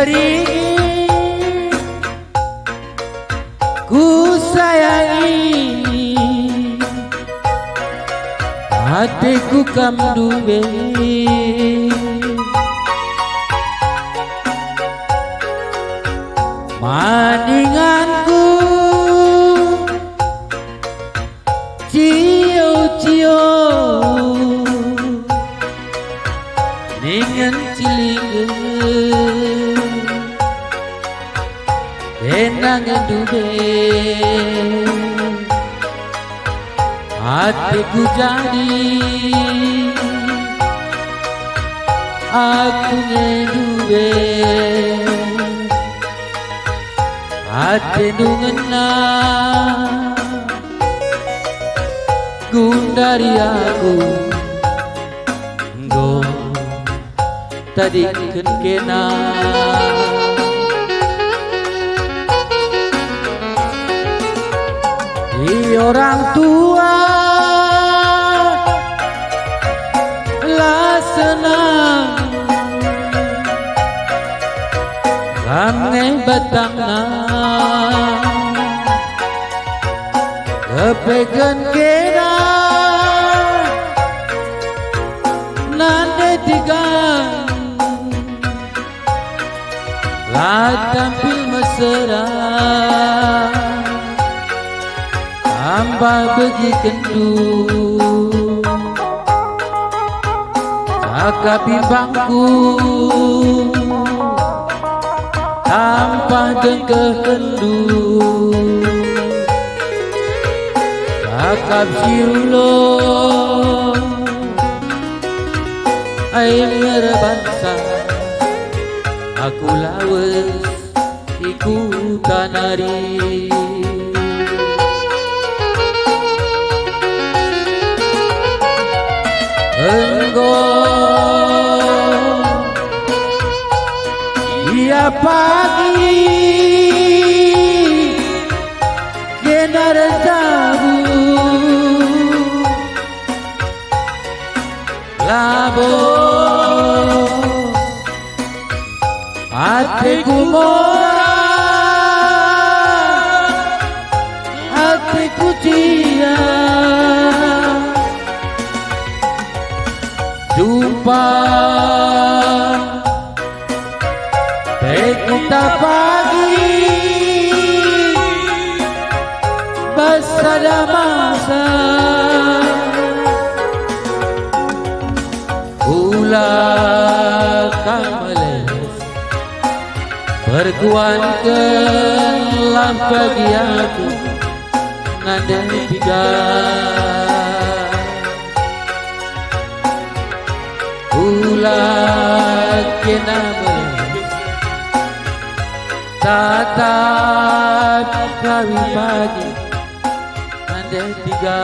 Beringin ku sayangi, hatiku kamduwe maninganku cio-cio ningen ciling enang duwe hatiku jadi aku ngeduwe hati nungena gundari aku go tadi kena di orang tua lah senang kangen batangna kepegan kena nande tigang lah tampil mesra hamba begi kendu kakak bimbangku tanpa dengkeh kendu kakak sirulo air bangsa aku lawas ikutan nari enggo ia pagi kena rezabu labo hatiku mora hatiku cia jumpa kita pagi bersada masa ulah kameles berkuatkanlah bagi aku nada tiga ulah kena tatap kami pagi nanda tiga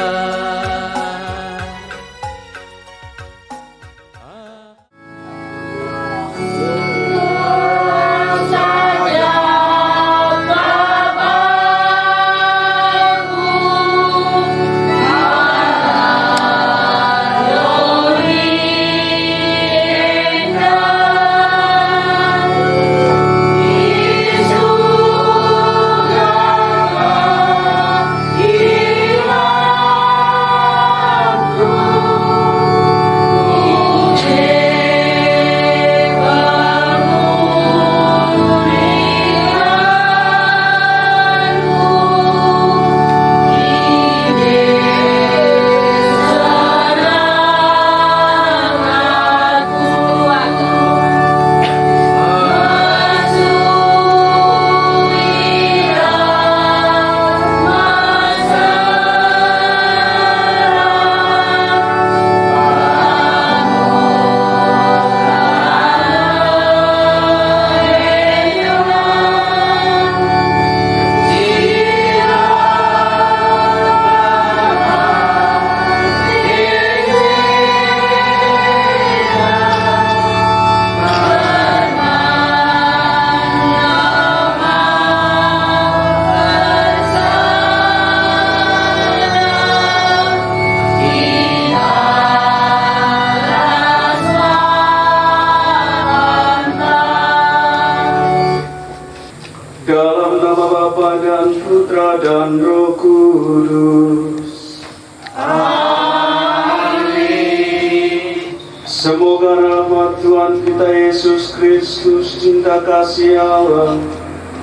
Semoga rahmat Tuhan kita Yesus Kristus, cinta kasih Allah,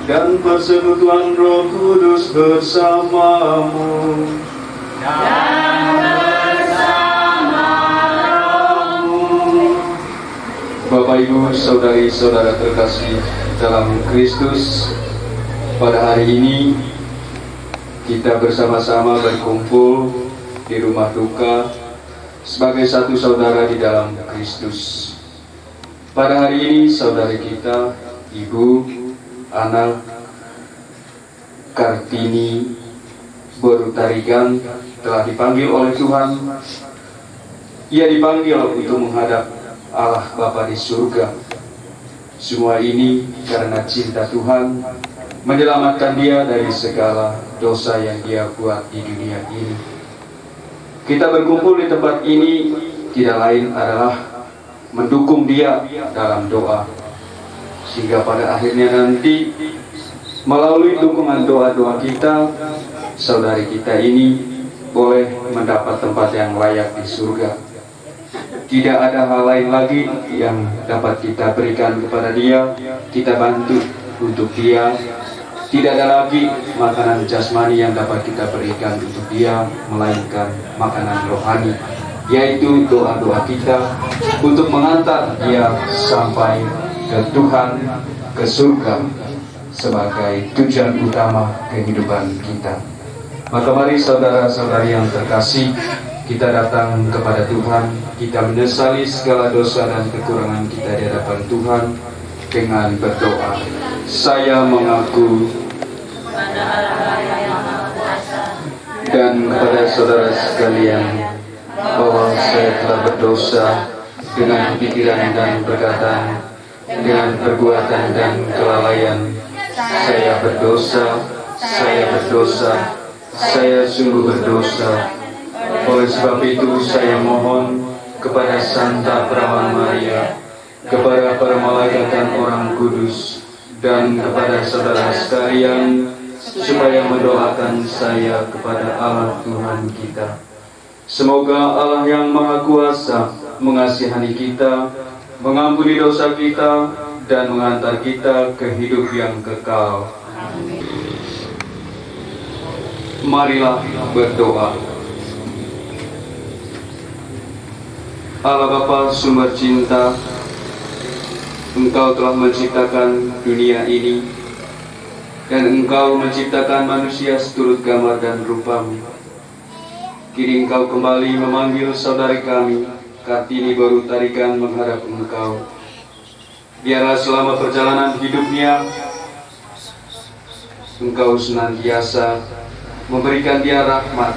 dan persekutuan Roh Kudus bersamamu. Bapak Ibu, saudari-saudara terkasih dalam Kristus, pada hari ini kita bersama-sama berkumpul di rumah duka sebagai satu saudara di dalam Kristus. Pada hari ini saudari kita, Ibu Ana Kartini Boru Tarigan telah dipanggil oleh Tuhan. Ia dipanggil untuk menghadap Allah Bapa di surga. Semua ini karena cinta Tuhan menyelamatkan dia dari segala dosa yang dia buat di dunia ini. Kita berkumpul di tempat ini tidak lain adalah mendukung dia dalam doa, sehingga pada akhirnya nanti melalui dukungan doa-doa kita, saudari kita ini boleh mendapat tempat yang layak di surga. Tidak ada hal lain lagi yang dapat kita berikan kepada dia, kita bantu untuk dia. Tidak ada lagi makanan jasmani yang dapat kita berikan untuk dia, melainkan makanan rohani, yaitu doa-doa kita untuk mengantar dia sampai ke Tuhan, ke surga, sebagai tujuan utama kehidupan kita. Maka mari saudara-saudari yang terkasih, kita datang kepada Tuhan, kita menyesali segala dosa dan kekurangan kita di hadapan Tuhan dengan berdoa. Saya mengaku dan kepada saudara sekalian bahwa saya telah berdosa dengan pikiran dan perkataan, dengan perbuatan dan kelalaian. Saya berdosa, saya sungguh berdosa. Oleh sebab itu saya mohon kepada Santa Perawan Maria, kepada para malaikat dan orang kudus, dan kepada saudara sekalian, supaya mendoakan saya kepada Allah Tuhan kita. Semoga Allah yang Maha Kuasa mengasihani kita, mengampuni dosa kita, dan mengantar kita ke hidup yang kekal. Marilah berdoa. Allah Bapa sumber cinta, Engkau telah menciptakan dunia ini, dan Engkau menciptakan manusia seturut gambar dan rupa-Mu. Kini Engkau kembali memanggil saudari kami, Kartini Boru Tarigan, menghadap Engkau. Biarlah selama perjalanan hidupnya, Engkau senantiasa memberikan dia rahmat,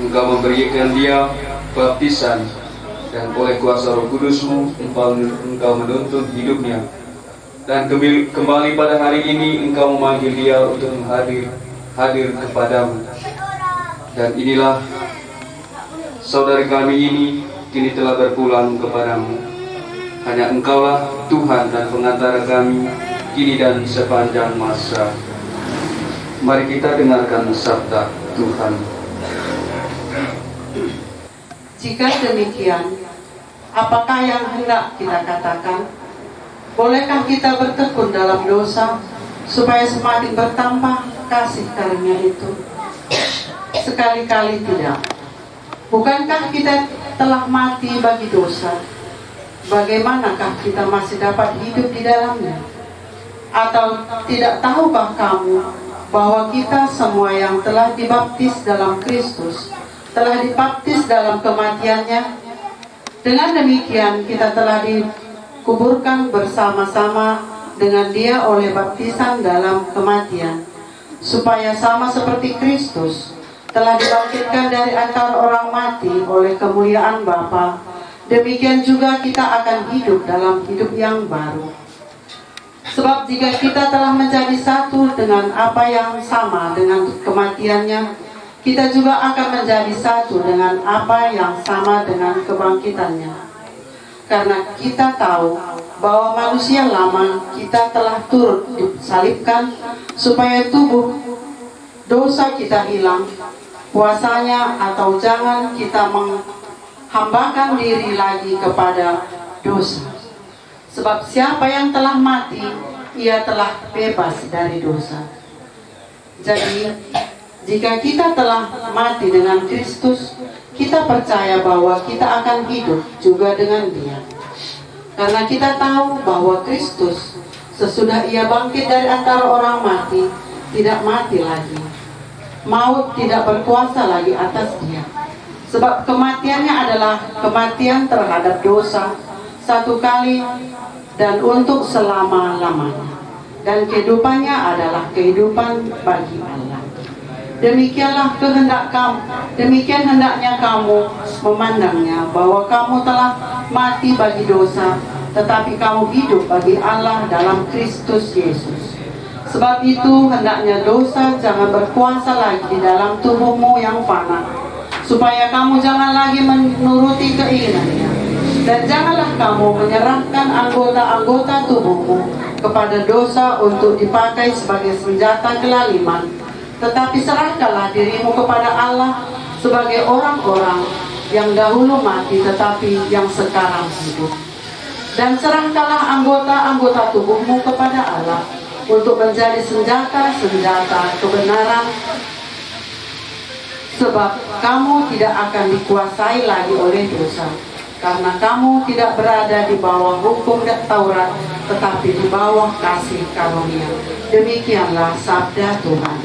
Engkau memberikan dia baptisan, dan oleh kuasa Roh Kudus-Mu Engkau menuntun hidupnya. Dan kembali pada hari ini Engkau memanggil dia untuk hadir kepadamu. Dan inilah saudari kami ini kini telah berpulang kepadamu. Hanya Engkaulah Tuhan dan pengantara kami kini dan sepanjang masa. Mari kita dengarkan sabda Tuhan. Jika demikian, apakah yang hendak kita katakan? Bolehkah kita bertekun dalam dosa supaya semakin bertambah kasih karunia itu? Sekali-kali tidak. Bukankah kita telah mati bagi dosa? Bagaimanakah kita masih dapat hidup di dalamnya? Atau tidak tahukah kamu bahwa kita semua yang telah dibaptis dalam Kristus telah dibaptis dalam kematiannya? Dengan demikian kita telah dikuburkan bersama-sama dengan dia oleh baptisan dalam kematian, supaya sama seperti Kristus telah dibangkitkan dari antara orang mati oleh kemuliaan Bapa, demikian juga kita akan hidup dalam hidup yang baru. Sebab jika kita telah menjadi satu dengan apa yang sama dengan kematiannya, kita juga akan menjadi satu dengan apa yang sama dengan kebangkitannya. Karena kita tahu bahwa manusia lama kita telah turut disalibkan, supaya tubuh dosa kita hilang, kuasanya atau jangan kita hambakan diri lagi kepada dosa. Sebab siapa yang telah mati, ia telah bebas dari dosa. Jadi, jika kita telah mati dengan Kristus, kita percaya bahwa kita akan hidup juga dengan Dia. Karena kita tahu bahwa Kristus sesudah Ia bangkit dari antara orang mati, tidak mati lagi. Maut tidak berkuasa lagi atas Dia. Sebab kematiannya adalah kematian terhadap dosa satu kali dan untuk selama-lamanya. Dan kehidupannya adalah kehidupan bagi Allah. Demikianlah kehendak kamu, demikian hendaknya kamu memandangnya, bahwa kamu telah mati bagi dosa, tetapi kamu hidup bagi Allah dalam Kristus Yesus. Sebab itu hendaknya dosa jangan berkuasa lagi di dalam tubuhmu yang fana, supaya kamu jangan lagi menuruti keinginannya. Dan janganlah kamu menyerahkan anggota-anggota tubuhmu kepada dosa untuk dipakai sebagai senjata kelaliman, tetapi serahkanlah dirimu kepada Allah sebagai orang-orang yang dahulu mati tetapi yang sekarang hidup. Dan serahkanlah anggota-anggota tubuhmu kepada Allah untuk menjadi senjata-senjata kebenaran, sebab kamu tidak akan dikuasai lagi oleh dosa. Karena kamu tidak berada di bawah hukum Taurat, tetapi di bawah kasih karunia. Demikianlah sabda Tuhan.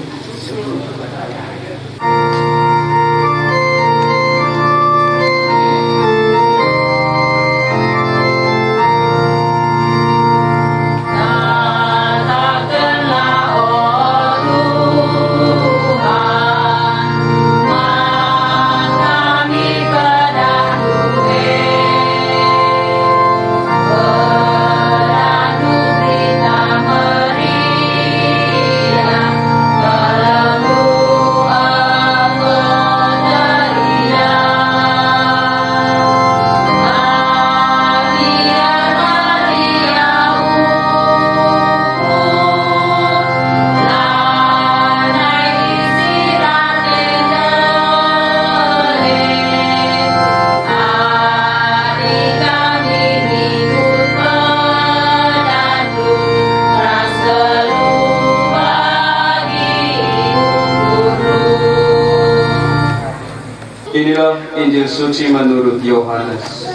Inilah Injil suci menurut Yohanes.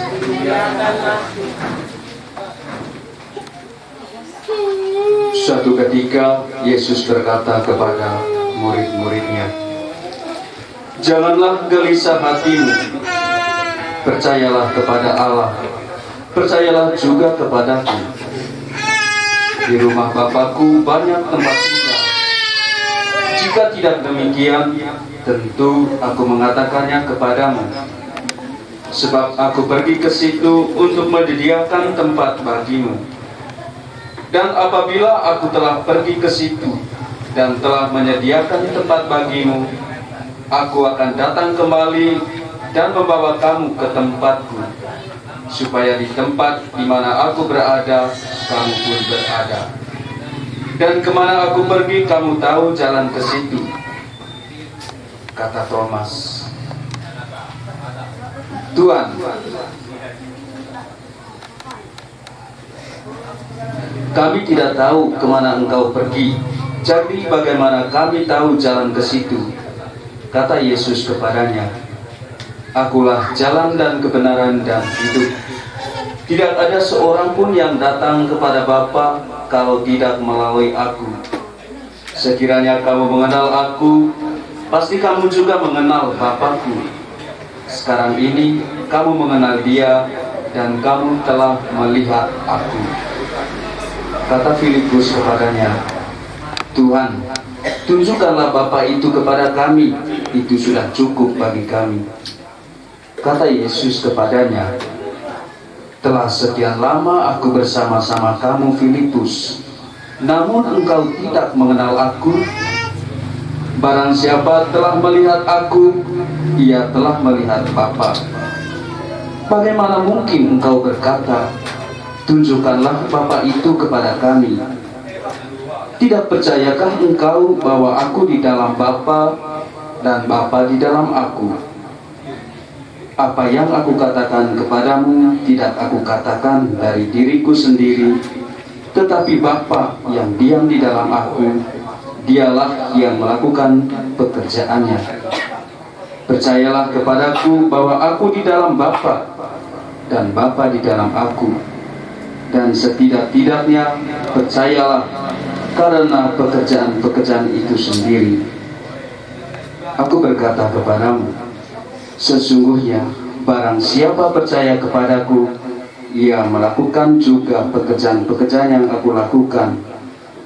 Suatu ketika Yesus berkata kepada murid-muridnya, "Janganlah gelisah hatimu, percayalah kepada Allah, percayalah juga kepadaku. Di rumah Bapakku banyak tempat tinggal. Jika tidak demikian, tentu aku mengatakannya kepadamu. Sebab aku pergi ke situ untuk menyediakan tempat bagimu. Dan apabila aku telah pergi ke situ dan telah menyediakan tempat bagimu, aku akan datang kembali dan membawa kamu ke tempatku, supaya di tempat di mana aku berada, kamu pun berada. Dan kemana aku pergi, kamu tahu jalan ke situ." Kata Thomas, "Tuhan, kami tidak tahu kemana Engkau pergi, jadi bagaimana kami tahu jalan ke situ?" Kata Yesus kepadanya, "Akulah jalan dan kebenaran dan hidup. Tidak ada seorang pun yang datang kepada Bapa kalau tidak melalui aku. Sekiranya kamu mengenal aku, pasti kamu juga mengenal Bapakku. Sekarang ini kamu mengenal Dia dan kamu telah melihat aku." Kata Filipus kepadanya, "Tuhan, tunjukkanlah Bapa itu kepada kami, itu sudah cukup bagi kami." Kata Yesus kepadanya, "Telah sekian lama aku bersama-sama kamu, Filipus, namun engkau tidak mengenal aku? Barang siapa telah melihat aku, ia telah melihat Bapa. Bagaimana mungkin engkau berkata, 'Tunjukkanlah Bapa itu kepada kami'? Tidak percayakah engkau bahwa aku di dalam Bapa dan Bapa di dalam aku? Apa yang aku katakan kepadamu tidak aku katakan dari diriku sendiri, tetapi Bapa yang diam di dalam aku, dialah yang melakukan pekerjaannya. Percayalah kepadaku bahwa aku di dalam Bapa dan Bapa di dalam aku, dan setidak-tidaknya percayalah karena pekerjaan-pekerjaan itu sendiri. Aku berkata kepadamu, sesungguhnya barang siapa percaya kepadaku, ia melakukan juga pekerjaan-pekerjaan yang aku lakukan,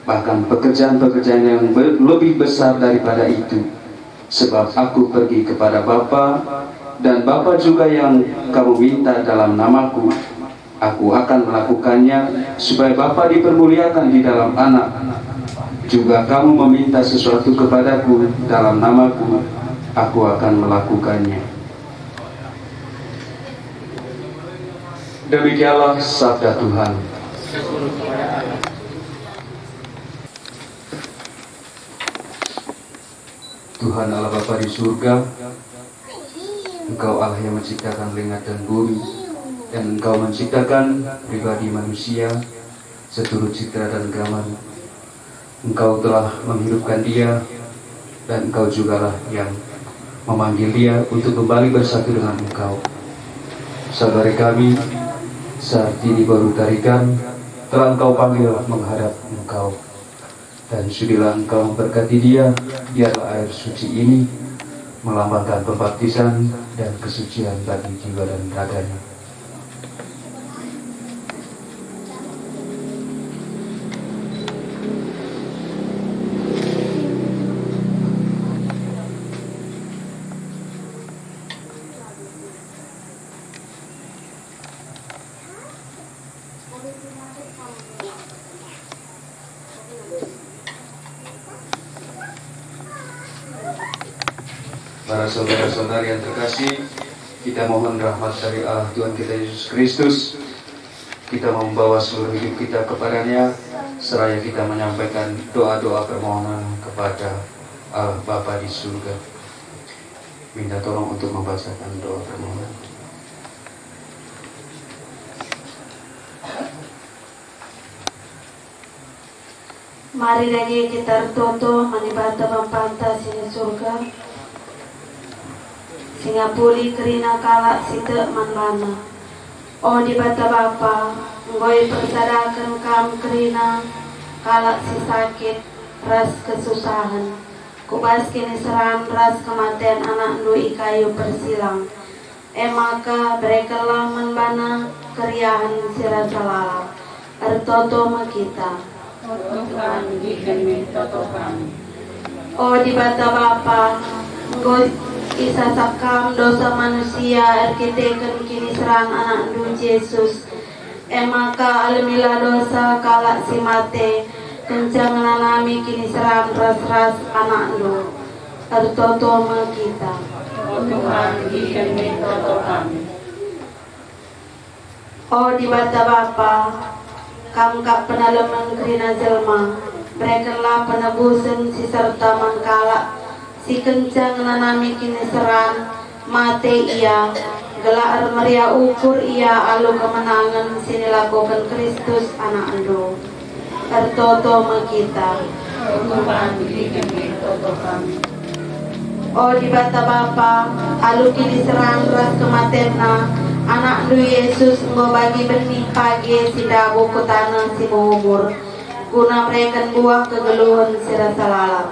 bahkan pekerjaan-pekerjaan yang lebih besar daripada itu, sebab aku pergi kepada Bapa, dan Bapa juga yang kamu minta dalam namaku, aku akan melakukannya, supaya Bapa dipermuliakan di dalam Anak. Juga kamu meminta sesuatu kepadaku dalam namaku, aku akan melakukannya. Demikianlah sabda Tuhan. Tuhan Allah Bapa di surga, Engkau Allah yang menciptakan langit dan bumi, dan Engkau menciptakan pribadi manusia seturut citra dan gambar. Engkau telah menghidupkan dia, dan Engkau jugalah yang memanggil dia untuk kembali bersatu dengan Engkau. Saudari kami saat ini baru tarikan telah Engkau panggil menghadap Engkau, dan sudilah Engkau memberkati dia. Biarlah air suci ini melambangkan pembaptisan dan kesucian bagi jiwa dan raganya. Para saudara-saudari yang terkasih, kita mohon rahmat dari Allah Tuhan kita Yesus Kristus. Kita membawa seluruh hidup kita kepadanya, seraya kita menyampaikan doa-doa permohonan kepada Allah Bapa di surga. Minta tolong untuk membacakan doa permohonan. Mari lagi kita toto manibata mampanta sini surga. Singapuri kerina kalak sita manbana. O di bata Bapa, ngoi persadakan kam kerina kalak si sakit ras kesusahan. Kubas kini seran ras kematian anak ndu ikayu persilang. Maka berikanlah manbana keriahan sirasa lala. Ertoto makita. Tuhan dikami toto kami. O di bata Bapa, ngoi Isa sakam dosa manusia erkiteken kini serang anak ndu Yesus. Maka alamilah dosa kalak si mate kencang nanami kini serang ras-ras anak ndu. Ertoto kita. O Tuhan dikami toto kami. O di bata Bapa, kam kak penalaman kerina jelma, berikanlah penebusan si serta mangkalak si kencang nanami kini seran mate ia gelar Maria ukur ia alu kemenangan sini lakukan Kristus anak endo. Ertoto makita. Tuhan dikami toto kami. O di bata Bapa, alu kini serang ras kematerna anak endo Yesus ngo bagi benih pagi si dabu ke tanah si umur guna mereka buah kegeluhan si rasa lalap.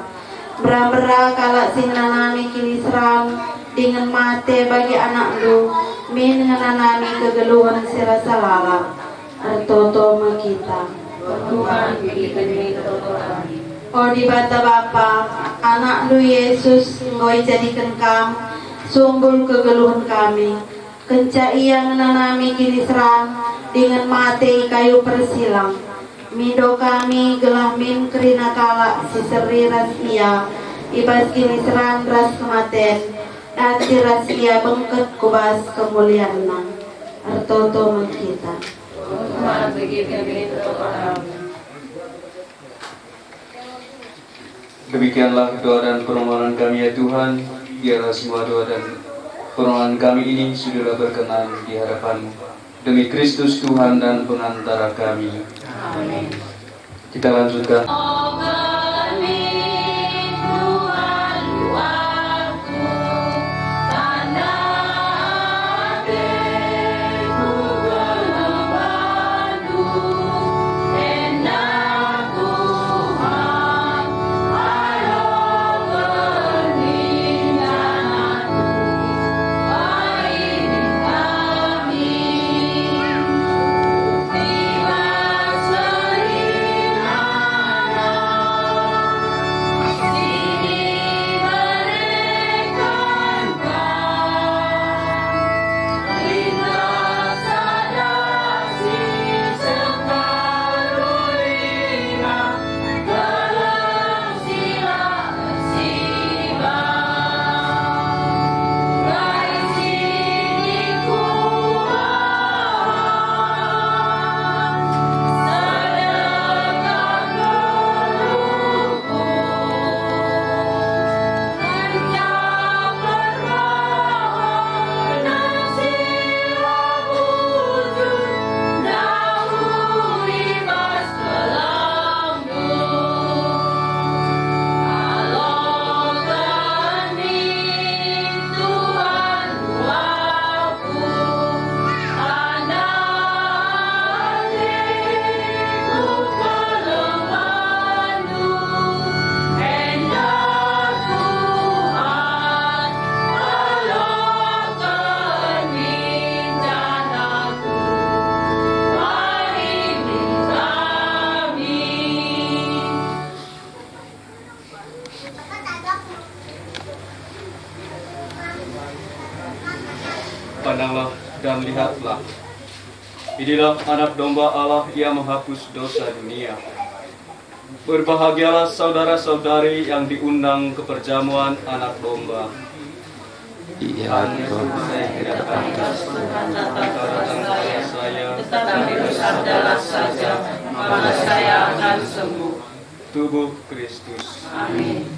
Bera-bera kalak sing nanami kini serang dengan mate bagi anak lu min nanami kegeluhan sirasa lala. Ertoto makita. Tuhan dikami toto kami. O di bata Bapa, anak lu Yesus ngoi jadikan kam sumbul kegeluhan kami. Kenca ia nanami kini serang dengan mate kayu persilang. Mindo kami gelah min kerina kalak si seri ras ia ibas kini seran ras kematen ati ras ia bengket kubas kemuliaan nang. Ertoto makita. Tuhan dikami toto kami. Demikianlah doa dan permohonan kami ya Tuhan. Biarlah semua doa dan Permohonan kami ini sudahlah berkenan di hadapan-Mu. Demi Kristus Tuhan dan pengantara kami. Amin. Kita lanjutkan. Pandanglah dan lihatlah, inilah anak domba Allah yang menghapus dosa dunia. Berbahagialah saudara-saudari yang diundang ke perjamuan anak domba. Iya, Saya tidak pantas datang kepada saya, Tetapi bersabdalah saja, maka saya akan sembuh. tubuh Kristus. Amin.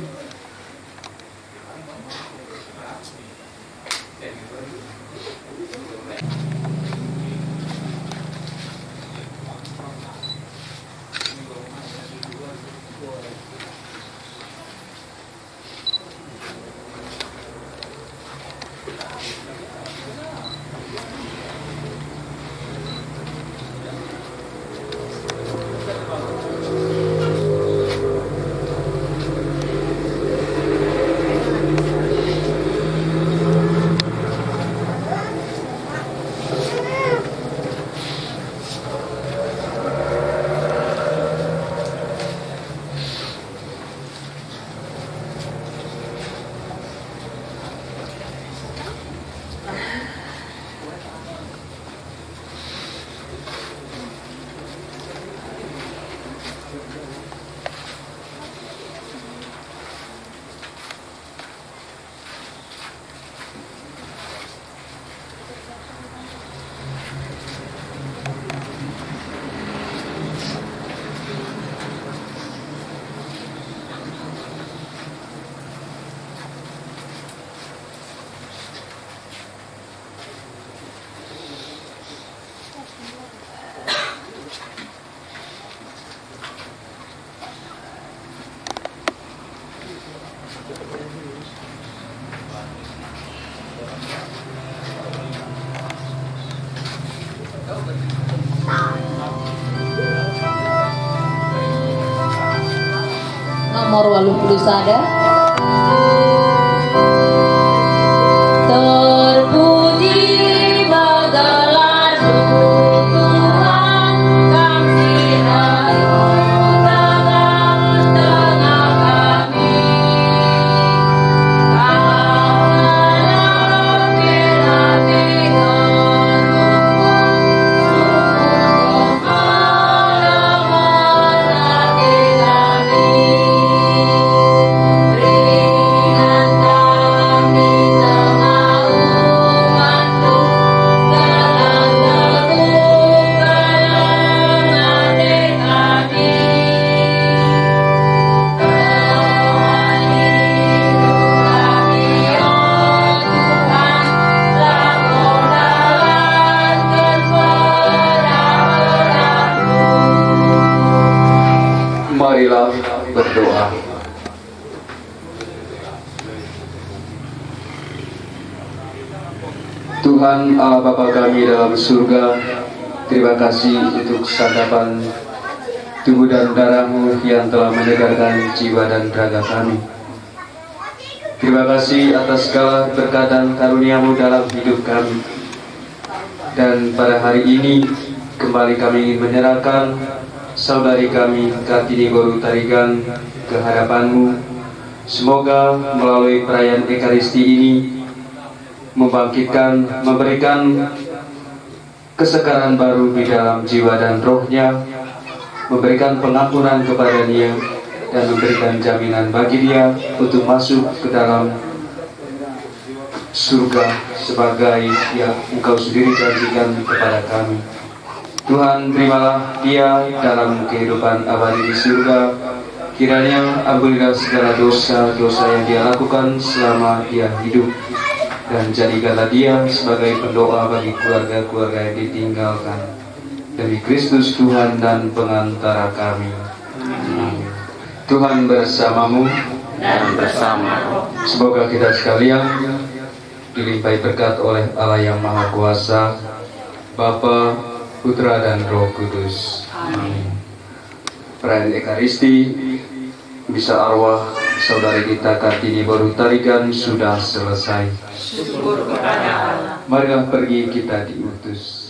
Nomor 80 ada. Terpuji bagalah Tuhan, kasih Rayu dalam tengah kami. Kaulah bela-bela berdoa. Tuhan Allah Bapa kami dalam surga, terima kasih untuk santapan tubuh dan darah-Mu yang telah menyegarkan jiwa dan raga kami. Terima kasih atas segala berkat dan karunia-Mu dalam hidup kami. Dan pada hari ini kembali kami ingin menyerahkan saudari kami Kartini Boru Tarigan ke hadapan-Mu. Semoga melalui perayaan Ekaristi ini membangkitkan, memberikan kesegaran baru di dalam jiwa dan rohnya, memberikan pengampunan kepada dia, dan memberikan jaminan bagi dia untuk masuk ke dalam surga sebagai yang Engkau sendiri janjikan kepada kami. Tuhan, terimalah dia dalam kehidupan abadi di surga. Kiranya ampunilah segala dosa-dosa yang dia lakukan selama dia hidup, dan jadikanlah dia sebagai pendoa bagi keluarga-keluarga yang ditinggalkan. Demi Kristus Tuhan dan pengantara kami. Amin. Tuhan bersamamu Dan bersama Semoga kita sekalian dilimpahi berkat oleh Allah yang Maha Kuasa, Bapa, Putra dan Roh Kudus. Amin. Perayaan Ekaristi bisa arwah saudari kita Kartini Boru Tarigan sudah selesai. syukur kepada Allah. Marilah pergi kita diutus.